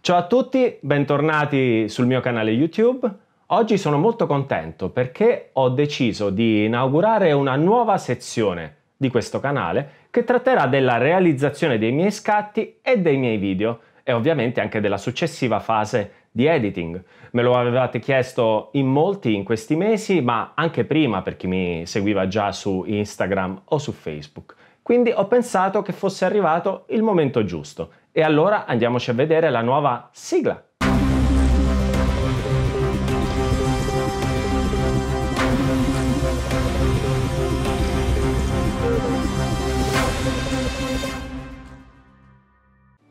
Ciao a tutti, bentornati sul mio canale YouTube. Oggi sono molto contento perché ho deciso di inaugurare una nuova sezione di questo canale che tratterà della realizzazione dei miei scatti e dei miei video e ovviamente anche della successiva fase di editing. Me lo avevate chiesto in molti in questi mesi, ma anche prima per chi mi seguiva già su Instagram o su Facebook. Quindi ho pensato che fosse arrivato il momento giusto. E allora andiamoci a vedere la nuova sigla.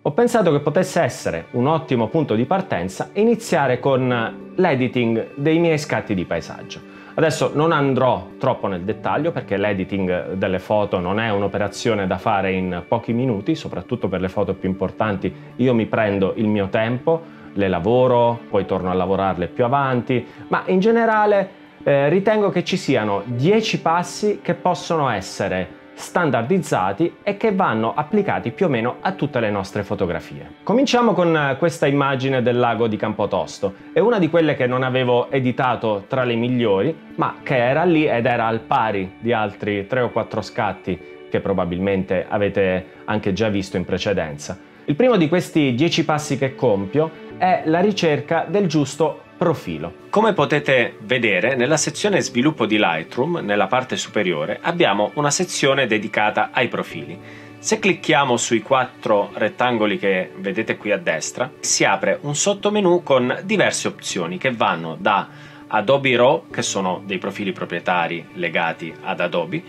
Ho pensato che potesse essere un ottimo punto di partenza iniziare con l'editing dei miei scatti di paesaggio. Adesso non andrò troppo nel dettaglio perché l'editing delle foto non è un'operazione da fare in pochi minuti, soprattutto per le foto più importanti io mi prendo il mio tempo, le lavoro, poi torno a lavorarle più avanti, ma in generale ritengo che ci siano 10 passi che possono essere standardizzati e che vanno applicati più o meno a tutte le nostre fotografie. Cominciamo con questa immagine del lago di Campotosto. È una di quelle che non avevo editato tra le migliori, ma che era lì ed era al pari di altri 3 o 4 scatti che probabilmente avete anche già visto in precedenza. Il primo di questi 10 passi che compio è la ricerca del giusto profilo. Come potete vedere, nella sezione sviluppo di Lightroom, nella parte superiore, abbiamo una sezione dedicata ai profili. Se clicchiamo sui 4 rettangoli che vedete qui a destra, si apre un sottomenu con diverse opzioni che vanno da Adobe RAW, che sono dei profili proprietari legati ad Adobe,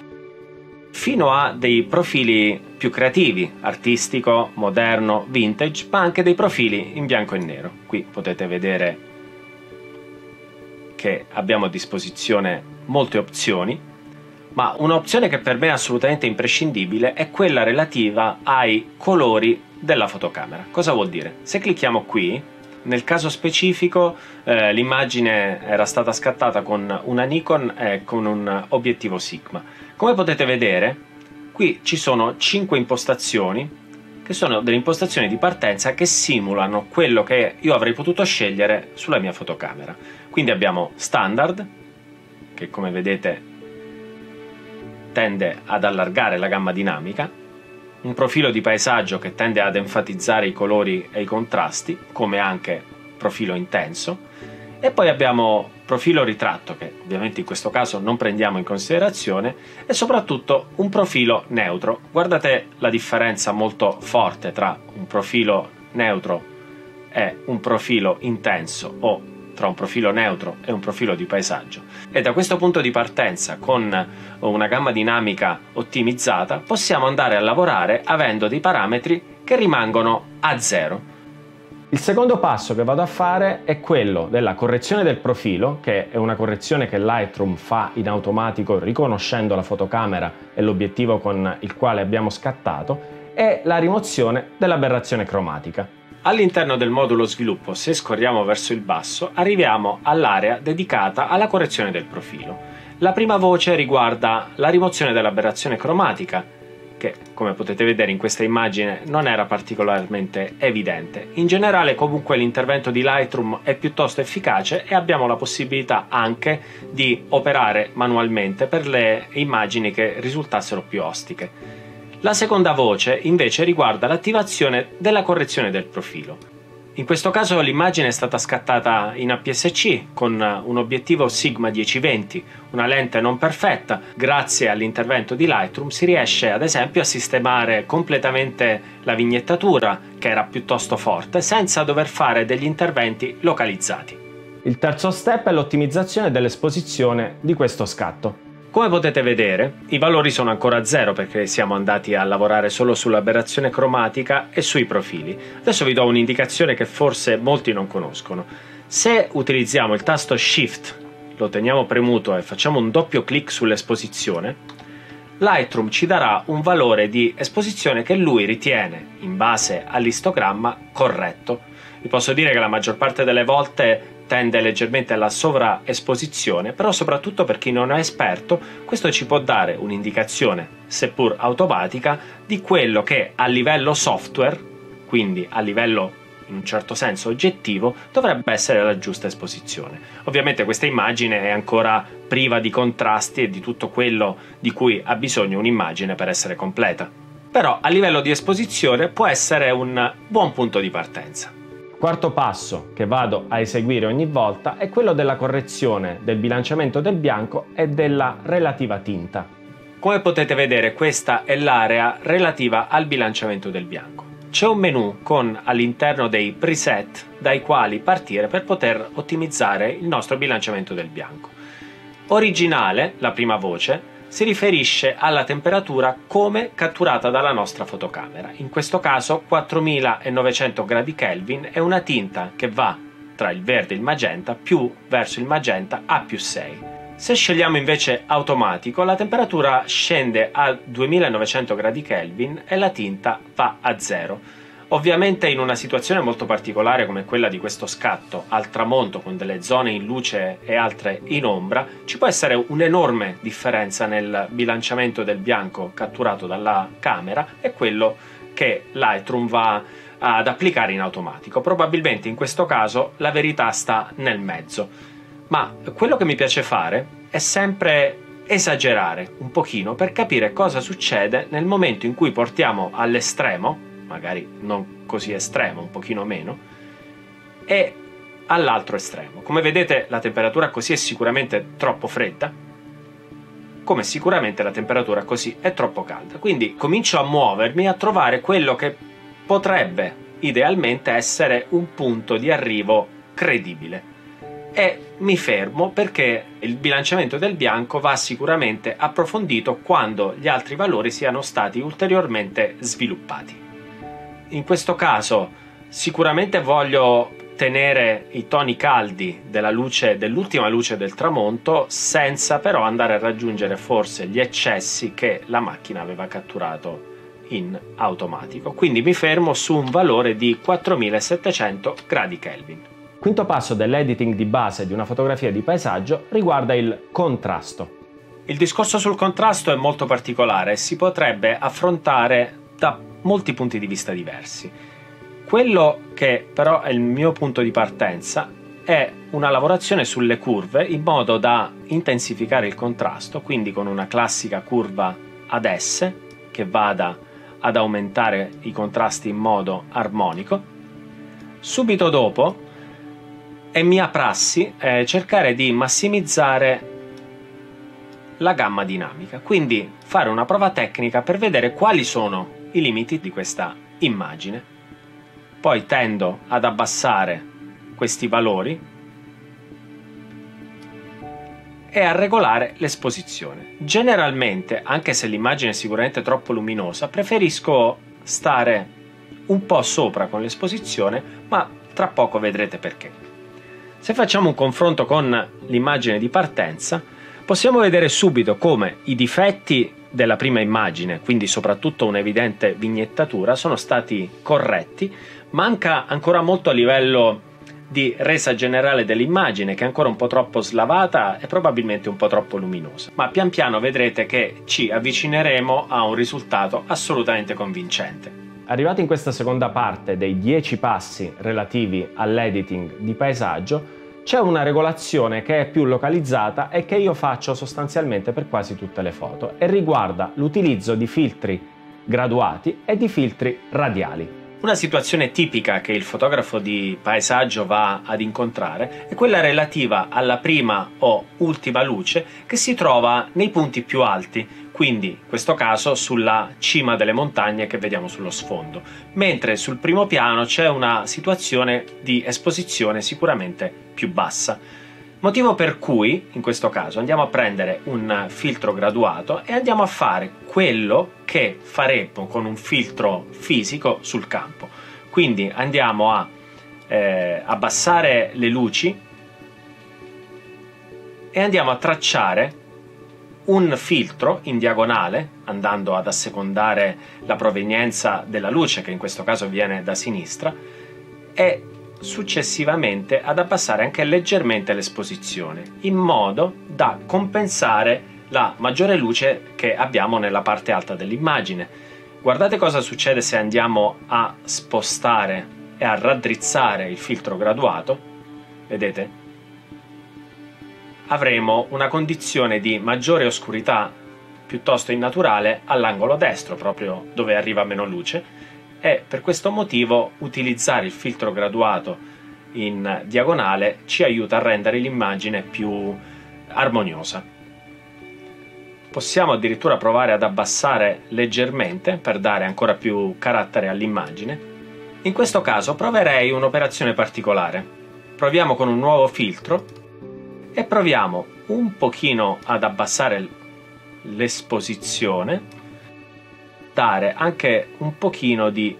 fino a dei profili più creativi, artistico, moderno, vintage, ma anche dei profili in bianco e nero. Qui potete vedere che abbiamo a disposizione molte opzioni, ma un'opzione che per me è assolutamente imprescindibile è quella relativa ai colori della fotocamera. Cosa vuol dire? Se clicchiamo qui, nel caso specifico l'immagine era stata scattata con una Nikon e con un obiettivo Sigma. Come potete vedere, qui ci sono 5 impostazioni che sono delle impostazioni di partenza che simulano quello che io avrei potuto scegliere sulla mia fotocamera. Quindi abbiamo standard, che come vedete tende ad allargare la gamma dinamica, un profilo di paesaggio che tende ad enfatizzare i colori e i contrasti, come anche profilo intenso, e poi abbiamo profilo ritratto, che ovviamente in questo caso non prendiamo in considerazione, e soprattutto un profilo neutro. Guardate la differenza molto forte tra un profilo neutro e un profilo intenso, o tra un profilo neutro e un profilo di paesaggio. E da questo punto di partenza, con una gamma dinamica ottimizzata, possiamo andare a lavorare avendo dei parametri che rimangono a zero. Il secondo passo che vado a fare è quello della correzione del profilo, che è una correzione che Lightroom fa in automatico riconoscendo la fotocamera e l'obiettivo con il quale abbiamo scattato, e la rimozione dell'aberrazione cromatica. All'interno del modulo sviluppo, se scorriamo verso il basso, arriviamo all'area dedicata alla correzione del profilo. La prima voce riguarda la rimozione dell'aberrazione cromatica, che come potete vedere in questa immagine non era particolarmente evidente. In generale comunque l'intervento di Lightroom è piuttosto efficace e abbiamo la possibilità anche di operare manualmente per le immagini che risultassero più ostiche. La seconda voce invece riguarda l'attivazione della correzione del profilo. In questo caso l'immagine è stata scattata in APS-C con un obiettivo Sigma 1020, una lente non perfetta. Grazie all'intervento di Lightroom si riesce ad esempio a sistemare completamente la vignettatura, che era piuttosto forte, senza dover fare degli interventi localizzati. Il terzo step è l'ottimizzazione dell'esposizione di questo scatto. Come potete vedere, i valori sono ancora a zero perché siamo andati a lavorare solo sull'aberrazione cromatica e sui profili. Adesso vi do un'indicazione che forse molti non conoscono. Se utilizziamo il tasto Shift, lo teniamo premuto e facciamo un doppio clic sull'esposizione, Lightroom ci darà un valore di esposizione che lui ritiene, in base all'istogramma, corretto. Vi posso dire che la maggior parte delle volte tende leggermente alla sovraesposizione, però soprattutto per chi non è esperto questo ci può dare un'indicazione, seppur automatica, di quello che a livello software, quindi a livello in un certo senso oggettivo, dovrebbe essere la giusta esposizione. Ovviamente questa immagine è ancora priva di contrasti e di tutto quello di cui ha bisogno un'immagine per essere completa. Però a livello di esposizione può essere un buon punto di partenza. Quarto passo che vado a eseguire ogni volta è quello della correzione del bilanciamento del bianco e della relativa tinta. Come potete vedere, questa è l'area relativa al bilanciamento del bianco. C'è un menu con all'interno dei preset dai quali partire per poter ottimizzare il nostro bilanciamento del bianco. Originale, la prima voce, si riferisce alla temperatura come catturata dalla nostra fotocamera. In questo caso 4900 gradi Kelvin è una tinta che va tra il verde e il magenta più verso il magenta A+6. Se scegliamo invece automatico, la temperatura scende a 2900 gradi Kelvin e la tinta va a 0. Ovviamente in una situazione molto particolare come quella di questo scatto al tramonto con delle zone in luce e altre in ombra, ci può essere un'enorme differenza nel bilanciamento del bianco catturato dalla camera e quello che Lightroom va ad applicare in automatico. Probabilmente in questo caso la verità sta nel mezzo, ma quello che mi piace fare è sempre esagerare un pochino per capire cosa succede nel momento in cui portiamo all'estremo, magari non così estremo, un pochino meno, e all'altro estremo. Come vedete la temperatura così è sicuramente troppo fredda, come sicuramente la temperatura così è troppo calda. Quindi comincio a muovermi, a trovare quello che potrebbe idealmente essere un punto di arrivo credibile. E mi fermo perché il bilanciamento del bianco va sicuramente approfondito quando gli altri valori siano stati ulteriormente sviluppati. In questo caso sicuramente voglio tenere i toni caldi della luce, dell'ultima luce del tramonto, senza però andare a raggiungere forse gli eccessi che la macchina aveva catturato in automatico. Quindi mi fermo su un valore di 4700 gradi Kelvin. Quinto passo dell'editing di base di una fotografia di paesaggio riguarda il contrasto. Il discorso sul contrasto è molto particolare e si potrebbe affrontare da molti punti di vista diversi. Quello che però è il mio punto di partenza è una lavorazione sulle curve in modo da intensificare il contrasto, quindi con una classica curva ad S che vada ad aumentare i contrasti in modo armonico. Subito dopo è mia prassi cercare di massimizzare la gamma dinamica, quindi fare una prova tecnica per vedere quali sono i limiti di questa immagine. Poi tendo ad abbassare questi valori e a regolare l'esposizione. Generalmente, anche se l'immagine è sicuramente troppo luminosa, preferisco stare un po' sopra con l'esposizione, ma tra poco vedrete perché. Se facciamo un confronto con l'immagine di partenza, possiamo vedere subito come i difetti della prima immagine, quindi soprattutto un'evidente vignettatura, sono stati corretti. Manca ancora molto a livello di resa generale dell'immagine, che è ancora un po' troppo slavata e probabilmente un po' troppo luminosa, ma pian piano vedrete che ci avvicineremo a un risultato assolutamente convincente. Arrivati in questa seconda parte dei 10 passi relativi all'editing di paesaggio, c'è una regolazione che è più localizzata e che io faccio sostanzialmente per quasi tutte le foto e riguarda l'utilizzo di filtri graduati e di filtri radiali. Una situazione tipica che il fotografo di paesaggio va ad incontrare è quella relativa alla prima o ultima luce che si trova nei punti più alti, quindi in questo caso sulla cima delle montagne che vediamo sullo sfondo, mentre sul primo piano c'è una situazione di esposizione sicuramente più bassa. Motivo per cui, in questo caso, andiamo a prendere un filtro graduato e andiamo a fare quello che faremmo con un filtro fisico sul campo. Quindi andiamo a abbassare le luci e andiamo a tracciare un filtro in diagonale, andando ad assecondare la provenienza della luce, che in questo caso viene da sinistra, e successivamente ad abbassare anche leggermente l'esposizione, in modo da compensare la maggiore luce che abbiamo nella parte alta dell'immagine. Guardate cosa succede se andiamo a spostare e a raddrizzare il filtro graduato, vedete, avremo una condizione di maggiore oscurità piuttosto innaturale all'angolo destro, proprio dove arriva meno luce, e per questo motivo utilizzare il filtro graduato in diagonale ci aiuta a rendere l'immagine più armoniosa. Possiamo addirittura provare ad abbassare leggermente per dare ancora più carattere all'immagine. In questo caso proverei un'operazione particolare. Proviamo con un nuovo filtro e proviamo un pochino ad abbassare l'esposizione, dare anche un pochino di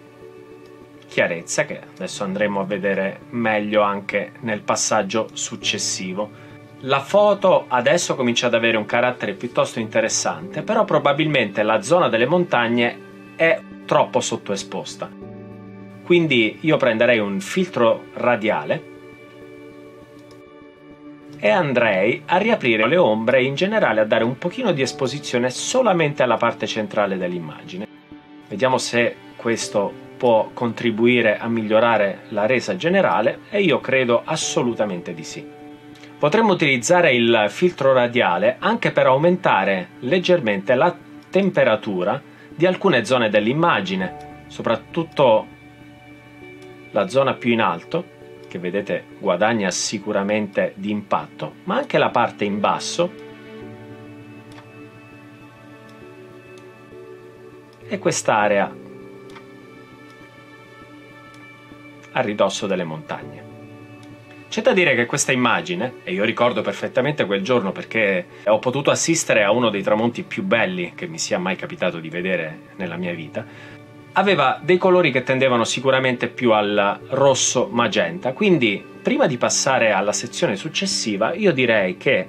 chiarezza, che adesso andremo a vedere meglio anche nel passaggio successivo. La foto adesso comincia ad avere un carattere piuttosto interessante, però probabilmente la zona delle montagne è troppo sottoesposta. Quindi io prenderei un filtro radiale e andrei a riaprire le ombre e in generale a dare un pochino di esposizione solamente alla parte centrale dell'immagine. Vediamo se questo può contribuire a migliorare la resa generale, e io credo assolutamente di sì. Potremmo utilizzare il filtro radiale anche per aumentare leggermente la temperatura di alcune zone dell'immagine, soprattutto la zona più in alto, che vedete guadagna sicuramente di impatto, ma anche la parte in basso e quest'area a ridosso delle montagne. C'è da dire che questa immagine, e io ricordo perfettamente quel giorno perché ho potuto assistere a uno dei tramonti più belli che mi sia mai capitato di vedere nella mia vita, aveva dei colori che tendevano sicuramente più al rosso magenta, quindi prima di passare alla sezione successiva io direi che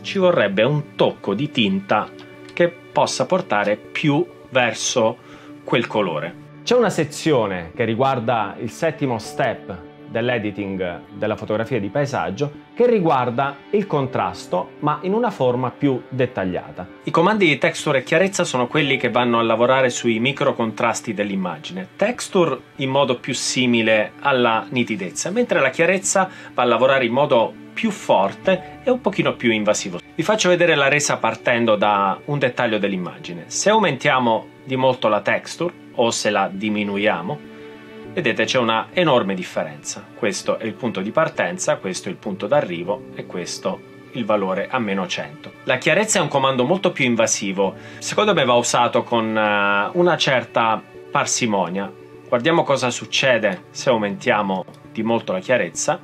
ci vorrebbe un tocco di tinta che possa portare più verso quel colore. C'è una sezione che riguarda il settimo step dell'editing della fotografia di paesaggio, che riguarda il contrasto ma in una forma più dettagliata. I comandi di texture e chiarezza sono quelli che vanno a lavorare sui micro contrasti dell'immagine, texture in modo più simile alla nitidezza, mentre la chiarezza va a lavorare in modo più forte e un pochino più invasivo. Vi faccio vedere la resa partendo da un dettaglio dell'immagine. Se aumentiamo di molto la texture o se la diminuiamo, vedete c'è una enorme differenza. Questo è il punto di partenza, questo è il punto d'arrivo e questo il valore a meno 100. La chiarezza è un comando molto più invasivo, secondo me va usato con una certa parsimonia. Guardiamo cosa succede se aumentiamo di molto la chiarezza.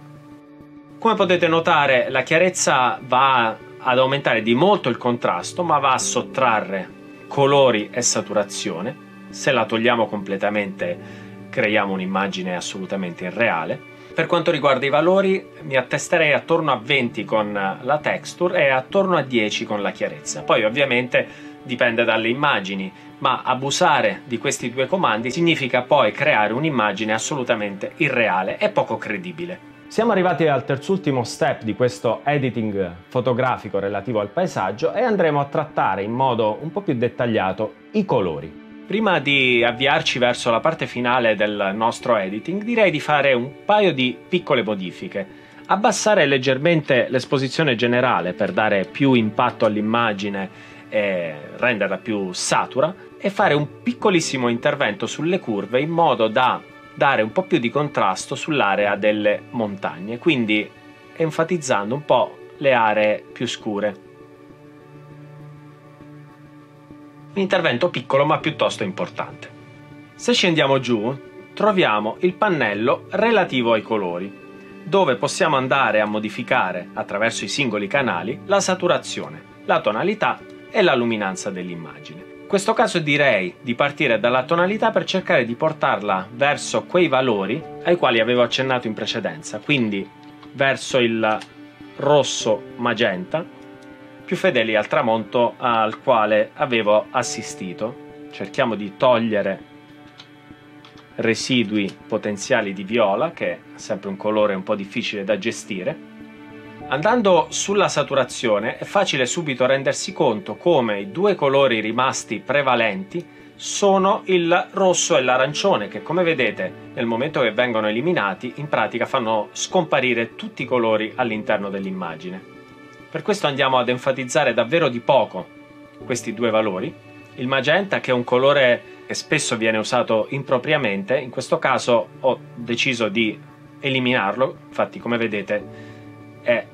Come potete notare, la chiarezza va ad aumentare di molto il contrasto, ma va a sottrarre colori e saturazione. Se la togliamo completamente creiamo un'immagine assolutamente irreale. Per quanto riguarda i valori, mi attesterei attorno a 20 con la texture e attorno a 10 con la chiarezza. Poi ovviamente dipende dalle immagini, ma abusare di questi due comandi significa poi creare un'immagine assolutamente irreale e poco credibile. Siamo arrivati al terzultimo step di questo editing fotografico relativo al paesaggio e andremo a trattare in modo un po' più dettagliato i colori. Prima di avviarci verso la parte finale del nostro editing, direi di fare un paio di piccole modifiche. Abbassare leggermente l'esposizione generale per dare più impatto all'immagine e renderla più satura, e fare un piccolissimo intervento sulle curve in modo da dare un po' più di contrasto sull'area delle montagne, quindi enfatizzando un po' le aree più scure. Un intervento piccolo ma piuttosto importante. Se scendiamo giù, troviamo il pannello relativo ai colori, dove possiamo andare a modificare attraverso i singoli canali la saturazione, la tonalità e la luminanza dell'immagine. In questo caso direi di partire dalla tonalità per cercare di portarla verso quei valori ai quali avevo accennato in precedenza, quindi verso il rosso magenta, più fedeli al tramonto al quale avevo assistito. Cerchiamo di togliere residui potenziali di viola, che è sempre un colore un po' difficile da gestire. Andando sulla saturazione è facile subito rendersi conto come i due colori rimasti prevalenti sono il rosso e l'arancione, che come vedete nel momento che vengono eliminati in pratica fanno scomparire tutti i colori all'interno dell'immagine. Per questo andiamo ad enfatizzare davvero di poco questi due valori. Il magenta, che è un colore che spesso viene usato impropriamente, in questo caso ho deciso di eliminarlo, infatti come vedete è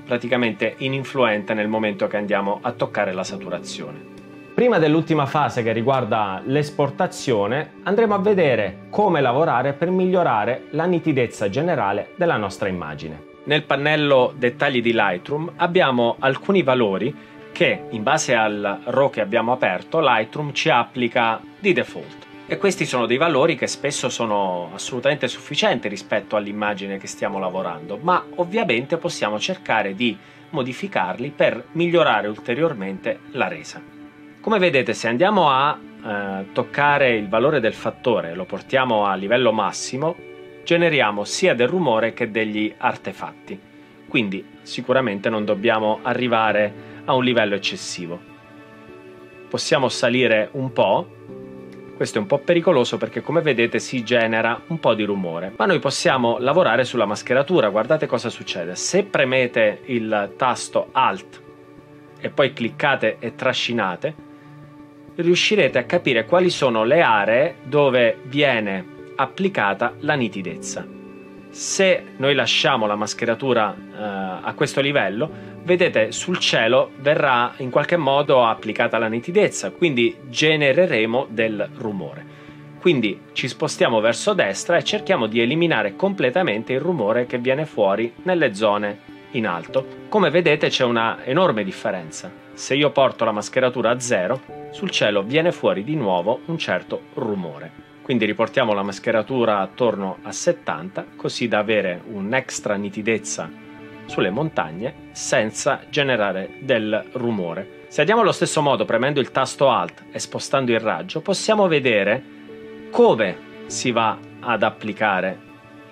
praticamente ininfluente nel momento che andiamo a toccare la saturazione. Prima dell'ultima fase, che riguarda l'esportazione, andremo a vedere come lavorare per migliorare la nitidezza generale della nostra immagine. Nel pannello dettagli di Lightroom abbiamo alcuni valori che, in base al RAW che abbiamo aperto, Lightroom ci applica di default. E questi sono dei valori che spesso sono assolutamente sufficienti rispetto all'immagine che stiamo lavorando, ma ovviamente possiamo cercare di modificarli per migliorare ulteriormente la resa. Come vedete, se andiamo a toccare il valore del fattore e lo portiamo a livello massimo, generiamo sia del rumore che degli artefatti, quindi sicuramente non dobbiamo arrivare a un livello eccessivo. Possiamo salire un po'. Questo è un po' pericoloso perché, come vedete, si genera un po' di rumore, ma noi possiamo lavorare sulla mascheratura. Guardate cosa succede: se premete il tasto Alt e poi cliccate e trascinate, riuscirete a capire quali sono le aree dove viene applicata la nitidezza. Se noi lasciamo la mascheratura a questo livello, vedete sul cielo verrà in qualche modo applicata la nitidezza, quindi genereremo del rumore. Quindi ci spostiamo verso destra e cerchiamo di eliminare completamente il rumore che viene fuori nelle zone in alto. Come vedete c'è una enorme differenza. Se io porto la mascheratura a 0, sul cielo viene fuori di nuovo un certo rumore. Quindi riportiamo la mascheratura attorno a 70, così da avere un'extra nitidezza sulle montagne senza generare del rumore. Se andiamo allo stesso modo premendo il tasto Alt e spostando il raggio, possiamo vedere come si va ad applicare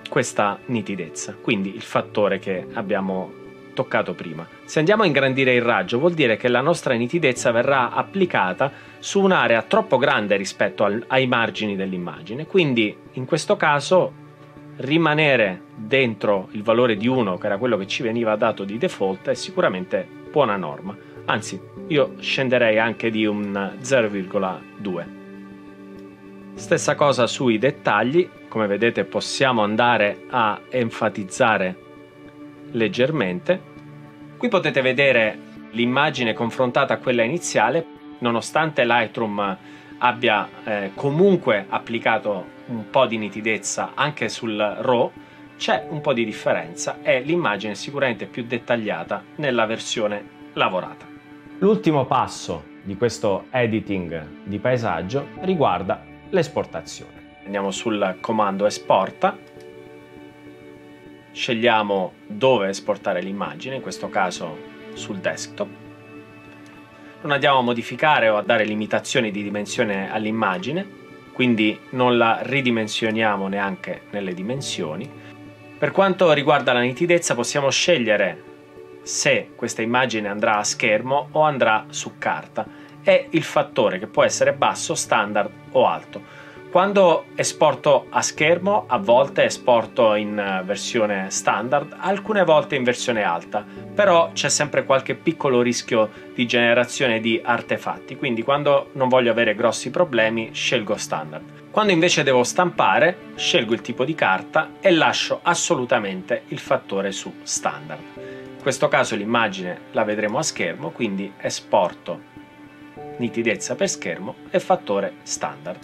questa nitidezza, quindi il fattore che abbiamo toccato prima. Se andiamo a ingrandire il raggio, vuol dire che la nostra nitidezza verrà applicata su un'area troppo grande rispetto ai margini dell'immagine, quindi in questo caso rimanere dentro il valore di 1, che era quello che ci veniva dato di default, è sicuramente buona norma. Anzi, io scenderei anche di un 0,2. Stessa cosa sui dettagli. Come vedete possiamo andare a enfatizzare leggermente. Qui potete vedere l'immagine confrontata a quella iniziale. Nonostante Lightroom abbia comunque applicato un po' di nitidezza anche sul RAW, c'è un po' di differenza e l'immagine è sicuramente più dettagliata nella versione lavorata. L'ultimo passo di questo editing di paesaggio riguarda l'esportazione. Andiamo sul comando esporta, scegliamo dove esportare l'immagine, in questo caso sul desktop. Non andiamo a modificare o a dare limitazioni di dimensione all'immagine, quindi non la ridimensioniamo neanche nelle dimensioni. Per quanto riguarda la nitidezza, possiamo scegliere se questa immagine andrà a schermo o andrà su carta e il fattore, che può essere basso, standard o alto. Quando esporto a schermo, a volte esporto in versione standard, alcune volte in versione alta, però c'è sempre qualche piccolo rischio di generazione di artefatti, quindi quando non voglio avere grossi problemi scelgo standard. Quando invece devo stampare, scelgo il tipo di carta e lascio assolutamente il fattore su standard. In questo caso l'immagine la vedremo a schermo, quindi esporto nitidezza per schermo e fattore standard.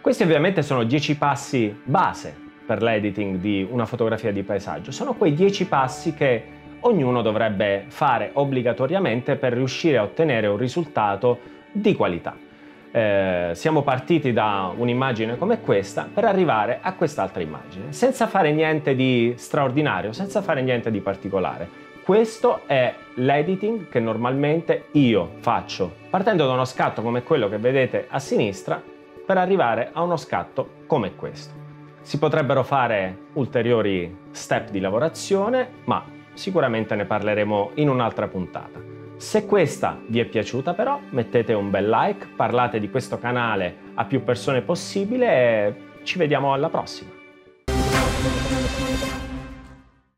Questi ovviamente sono 10 passi base per l'editing di una fotografia di paesaggio. Sono quei 10 passi che ognuno dovrebbe fare obbligatoriamente per riuscire a ottenere un risultato di qualità. Siamo partiti da un'immagine come questa per arrivare a quest'altra immagine, senza fare niente di straordinario, senza fare niente di particolare. Questo è l'editing che normalmente io faccio, partendo da uno scatto come quello che vedete a sinistra, per arrivare a uno scatto come questo. Si potrebbero fare ulteriori step di lavorazione, ma sicuramente ne parleremo in un'altra puntata. Se questa vi è piaciuta però mettete un bel like, parlate di questo canale a più persone possibile e ci vediamo alla prossima.